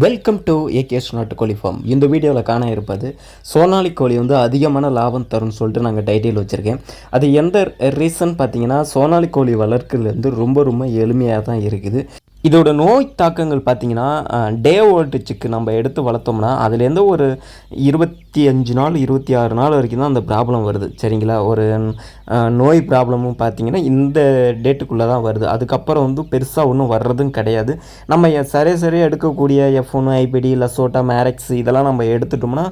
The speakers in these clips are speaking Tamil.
வெல்கம் டு ஏகேஎஸ் நாட்டுக்கோழி ஃபார்ம். இந்த வீடியோவில் காண இருப்பது சோனாலி கோழி வந்து அதிகமான லாபம் தரும்னு சொல்லிட்டு நாங்கள் டைட்டில் வச்சுருக்கேன். அது எந்த ரீசன் பார்த்தீங்கன்னா, சோனாலி கோழி வளர்க்குறது ரொம்ப எளிமையாக தான் இருக்குது. இதோட நோய் தாக்கங்கள் பார்த்திங்கன்னா, டே ஓல்டு சிக்கு நம்ம எடுத்து வளர்த்தோம்னா அதுலேருந்து ஒரு 25 நாள் 26 நாள் வரைக்கும் தான் அந்த ப்ராப்ளம் வருது. சரிங்களா? ஒரு நோய் ப்ராப்ளமும் பார்த்திங்கன்னா இந்த டேட்டுக்குள்ளே தான் வருது. அதுக்கப்புறம் வந்து பெருசாக ஒன்றும் வர்றதும் கிடையாது. நம்ம சரியாக எடுக்கக்கூடிய F1 ஐபிடி லசோட்டா மேரெக்ஸ் இதெல்லாம் நம்ம எடுத்துட்டோம்னா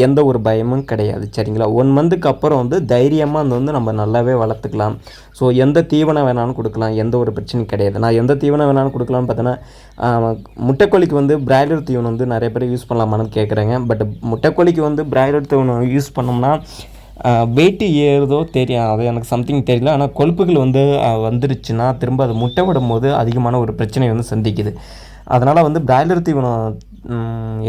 எந்த ஒரு பயமும் கிடையாது. சரிங்களா? 1 மந்த்துக்கு அப்புறம் வந்து தைரியமாக அந்த வந்து நம்ம நல்லாவே வளர்த்துக்கலாம். ஸோ எந்த தீவனம் வேணாலும் கொடுக்கலாம், எந்த ஒரு பிரச்சனையும் கிடையாது. நான் எந்த தீவனம் வேணாலும் கொடுக்கலாம்னு பார்த்தோன்னா, முட்டைக்கோழிக்கு வந்து பிராய்லர் தீவனம் வந்து நிறைய பேர் யூஸ் பண்ணலாமான்னு கேட்குறாங்க. பட் முட்டைக்கோழிக்கு வந்து பிராய்லர் தீவனம் யூஸ் பண்ணோம்னா வெயிட்டு ஏறுதோ தெரியும், அது எனக்கு சம்திங் தெரியல. ஆனால் கொழுப்புகள் வந்து வந்துருச்சுன்னா திரும்ப அது முட்டை விடும் போது அதிகமான ஒரு பிரச்சனை வந்து சந்திக்குது. அதனால் வந்து பிராய்லர் தீவனம்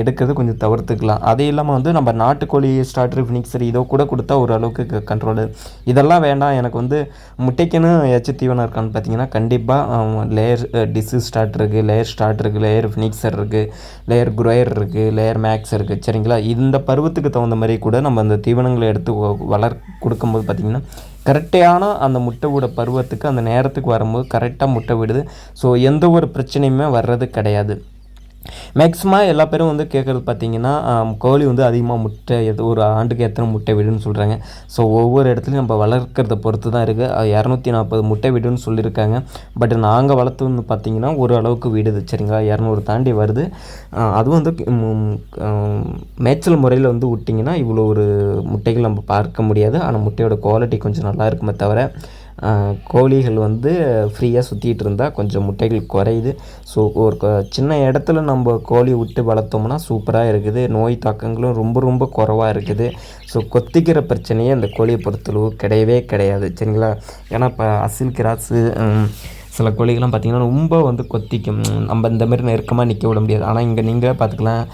எடுக்கிறது கொஞ்சம் தவிர்த்துக்கலாம். அதே இல்லாமல் வந்து நம்ம நாட்டுக்கோழி ஸ்டார்டர் ஃபினிக்ஸர் இதோ கூட கொடுத்தா ஓரளவுக்கு கண்ட்ரோலு. இதெல்லாம் வேண்டாம், எனக்கு வந்து முட்டைக்குன்னு ஏதாச்சும் தீவனம் இருக்கான்னு பார்த்தீங்கன்னா, கண்டிப்பாக லேயர் டிசீஸ் ஸ்டார்ட் இருக்குது, லேயர் ஸ்டார்ட் இருக்குது, லேயர் ஃபினிக்ஸர் இருக்குது, லேயர் குரோயர் இருக்குது, லேயர் மேக்ஸ் இருக்குது. சரிங்களா? இந்த பருவத்துக்கு தகுந்த மாதிரி கூட நம்ம அந்த தீவனங்களை எடுத்து கொடுக்கும்போது பார்த்திங்கன்னா கரெக்டான அந்த முட்டை விட பருவத்துக்கு அந்த நேரத்துக்கு வரும்போது கரெக்டாக முட்டை விடுது. ஸோ எந்த ஒரு பிரச்சனையுமே வர்றது கிடையாது. மேக்ஸிமம் எல்லா பேரும் வந்து கேட்குறது பார்த்திங்கன்னா, கோழி வந்து அதிகமாக முட்டை ஒரு ஆண்டுக்கு எத்தனை முட்டை விடுன்னு சொல்கிறாங்க. ஸோ ஒவ்வொரு இடத்துலையும் நம்ம வளர்க்குறத பொறுத்து தான் இருக்குது. 240 முட்டை விடுன்னு சொல்லியிருக்காங்க. பட் நாங்கள் வளர்த்துன்னு பார்த்திங்கன்னா ஒரு அளவுக்கு விடுது. சரிங்களா? 200 தாண்டி வருது. அதுவும் வந்து மேய்ச்சல் முறையில் வந்து விட்டிங்கன்னா இவ்வளோ ஒரு முட்டைகள் நம்ம பார்க்க முடியாது. ஆனால் முட்டையோட குவாலிட்டி கொஞ்சம் நல்லா இருக்குமே தவிர கோழிகள் வந்து ஃப்ரீயாக சுற்றிட்டு இருந்தால் கொஞ்சம் முட்டைகள் குறையுது. ஸோ ஒரு சின்ன இடத்துல நம்ம கோழி விட்டு வளர்த்தோம்னா சூப்பராக இருக்குது. நோய் தாக்கங்களும் ரொம்ப குறைவாக இருக்குது. ஸோ கொத்திக்கிற பிரச்சனையே அந்த கோழியை பொறுத்தளவு கிடையவே கிடையாது. சரிங்களா? ஏன்னா இப்போ அசில் கிராஸு சில கோழிகள்லாம் பார்த்திங்கன்னா ரொம்ப வந்து கொத்திக்கும். நம்ம இந்த மாதிரி நெருக்கமாக நிற்க விட முடியாது. ஆனால் இங்கே நீங்களே பார்த்துக்கலாம்,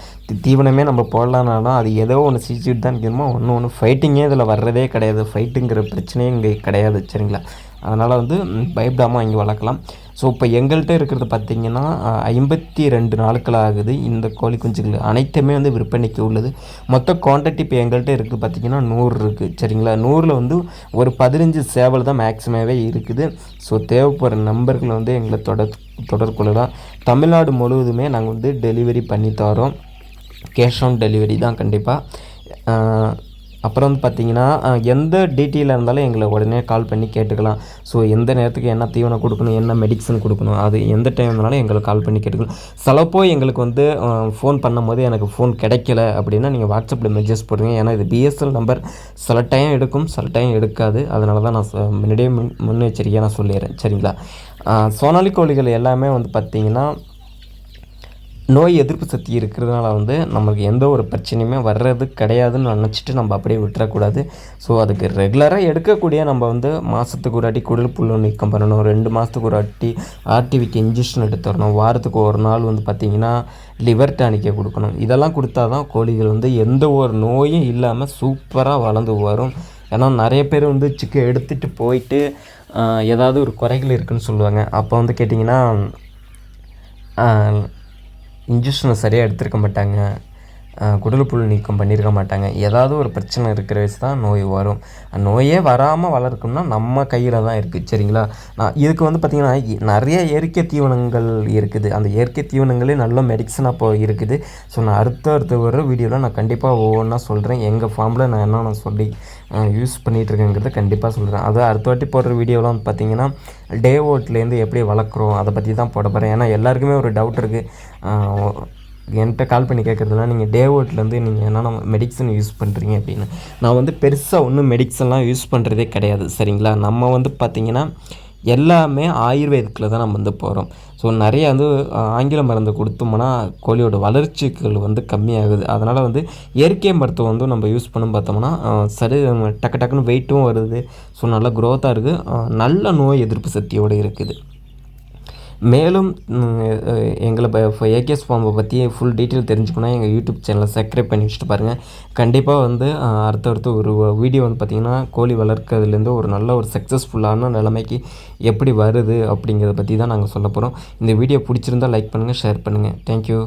தீவனமே நம்ம போடலான்னாலும் அது ஏதோ ஒன்று சிரிச்சுட்டு தான் நிற்கணுமோ, ஒன்று ஃபைட்டிங்கே இதில் வர்றதே கிடையாது. ஃபைட்டுங்கிற பிரச்சனையே இங்கே கிடையாது. சரிங்களா? அதனால் வந்து பயப்படாமல் இங்கே வளர்க்கலாம். ஸோ இப்போ எங்கள்கிட்ட இருக்கிறது பார்த்திங்கன்னா 52 நாட்கள் ஆகுது. இந்த கோழி குஞ்சுகள் அனைத்துமே வந்து விற்பனைக்கு உள்ளது. மொத்த குவான்டிட்டி இப்போ எங்கள்கிட்ட இருக்குது பார்த்திங்கன்னா 100 இருக்குது. சரிங்களா? 100ல் வந்து ஒரு 15 சேவல் தான் மேக்ஸிமாகவே இருக்குது. ஸோ தேவைப்படுற நம்பர்கள் வந்து எங்களை தொடர்பு கொள்ளலாம். தமிழ்நாடு முழுவதுமே நாங்கள் வந்து டெலிவரி பண்ணி தரோம். கேஷ் ஆன் டெலிவரி தான் கண்டிப்பாக. அப்புறம் வந்து பார்த்திங்கன்னா, எந்த டீட்டெயிலாக இருந்தாலும் எங்களை உடனே கால் பண்ணி கேட்டுக்கலாம். ஸோ எந்த நேரத்துக்கு என்ன தீவனம் கொடுக்கணும், என்ன மெடிசன் கொடுக்கணும், அது எந்த டைம் இருந்தாலும் எங்களுக்கு கால் பண்ணி கேட்டுக்கலாம். சிலப்போ எங்களுக்கு வந்து ஃபோன் பண்ணும்போது எனக்கு ஃபோன் கிடைக்கல அப்படின்னா நீங்கள் வாட்ஸ்அப்பில் மெசேஜ் போடுங்க. ஏன்னா இது பிஎஸ்எல் நம்பர், சில டைம் எடுக்கும், சில டைம் எடுக்காது. அதனால தான் நான் முன்னாடியே முன்னெச்சரிக்கையாக நான் சொல்லிடுறேன். சரிங்களா? சோனாலி கோழிகள் எல்லாமே வந்து பார்த்திங்கன்னா நோய் எதிர்ப்பு சக்தி இருக்கிறதுனால வந்து நமக்கு எந்த ஒரு பிரச்சனையுமே வர்றது கிடையாதுன்னு நினச்சிட்டு நம்ம அப்படியே விட்டுறக்கூடாது. ஸோ அதுக்கு ரெகுலராக எடுக்கக்கூடிய நம்ம வந்து மாதத்துக்கு ஒரு வாட்டி குடல் புழு நீக்கம் பண்ணணும், 2 மாதத்துக்கு ஒரு வாட்டி ஆர்டிவிக்கு இன்ஜெக்ஷன் எடுத்து வரணும், வாரத்துக்கு ஒரு நாள் வந்து பார்த்திங்கன்னா லிவர் டானிக்கை கொடுக்கணும். இதெல்லாம் கொடுத்தா தான் கோழிகள் வந்து எந்த ஒரு நோயும் இல்லாமல் சூப்பராக வளர்ந்து வரும். ஏன்னா நிறைய பேர் வந்து சிக்கை எடுத்துகிட்டு போயிட்டு ஏதாவது ஒரு குறைகள் இருக்குதுன்னு சொல்லுவாங்க. அப்போ வந்து கேட்டிங்கன்னா இன்ஜெக்ஷனை சரியாக எடுத்துருக்க மாட்டாங்க, குடல் புழு நீக்கம் பண்ணியிருக்க மாட்டாங்க. ஏதாவது ஒரு பிரச்சனை இருக்கிற வயசு தான் நோய் வரும். நோயே வராமல் வளர்க்கணும்னா நம்ம கையில் தான் இருக்குது. சரிங்களா? இதுக்கு வந்து பார்த்திங்கன்னா நிறைய இயற்கை தீவனங்கள் இருக்குது. அந்த இயற்கை தீவனங்களே நல்ல மெடிசனாக இப்போ இருக்குது. ஸோ நான் அடுத்த வர வீடியோவில் நான் கண்டிப்பாக ஒவ்வொன்றா சொல்கிறேன். எங்கள் ஃபார்மில் நான் என்னென்ன சொல்லி யூஸ் பண்ணிகிட்ருக்கேங்கிறத கண்டிப்பாக சொல்கிறேன். அது அடுத்த வாட்டி போடுற வீடியோலாம் வந்து பார்த்திங்கன்னா டே ஓட்லேருந்து எப்படி வளர்க்குறோம் அதை பற்றி தான் போட போகிறேன். ஏன்னா எல்லாருக்குமே ஒரு டவுட் இருக்குது. என்கிட்ட கால் பண்ணி கேட்குறதுனா நீங்கள் டே ஓட்லேருந்து நீங்கள் என்னென்ன மெடிசன் யூஸ் பண்ணுறீங்க அப்படின்னு. நான் வந்து பெருசாக ஒன்றும் மெடிசன்லாம் யூஸ் பண்ணுறதே கிடையாது. சரிங்களா? நம்ம வந்து பார்த்திங்கன்னா எல்லாமே ஆயுர்வேதத்தில் தான் நம்ம வந்து போகிறோம். ஸோ நிறையா வந்து ஆங்கில மருந்து கொடுத்தோம்னா கோழியோட வளர்ச்சிகள் வந்து கம்மியாகுது. அதனால் வந்து இயற்கை மருத்துவம் வந்து நம்ம யூஸ் பண்ண பார்த்தோம்னா சரி டக்குன்னு வெயிட்டும் வருது. ஸோ நல்லா க்ரோத்தாக இருக்குது, நல்ல நோய் எதிர்ப்பு சக்தியோடு இருக்குது. மேலும் எங்களை ஏகேஎஸ் ஃபார்மை பற்றி ஃபுல் டீட்டெயில் தெரிஞ்சுக்கணும் எங்கள் யூடியூப் சேனலை சப்ஸ்கிரைப் பண்ணி வச்சுட்டு பாருங்கள். கண்டிப்பாக வந்து அடுத்தடுத்து ஒரு வீடியோ வந்து பார்த்திங்கன்னா கோழி வளர்க்கறதுலேருந்து ஒரு நல்ல ஒரு சக்ஸஸ்ஃபுல்லான நிலைமைக்கு எப்படி வருது அப்படிங்கிறத பற்றி தான் நாங்கள் சொல்ல போகிறோம். இந்த வீடியோ பிடிச்சிருந்தால் லைக் பண்ணுங்கள், ஷேர் பண்ணுங்கள். தேங்க்யூ.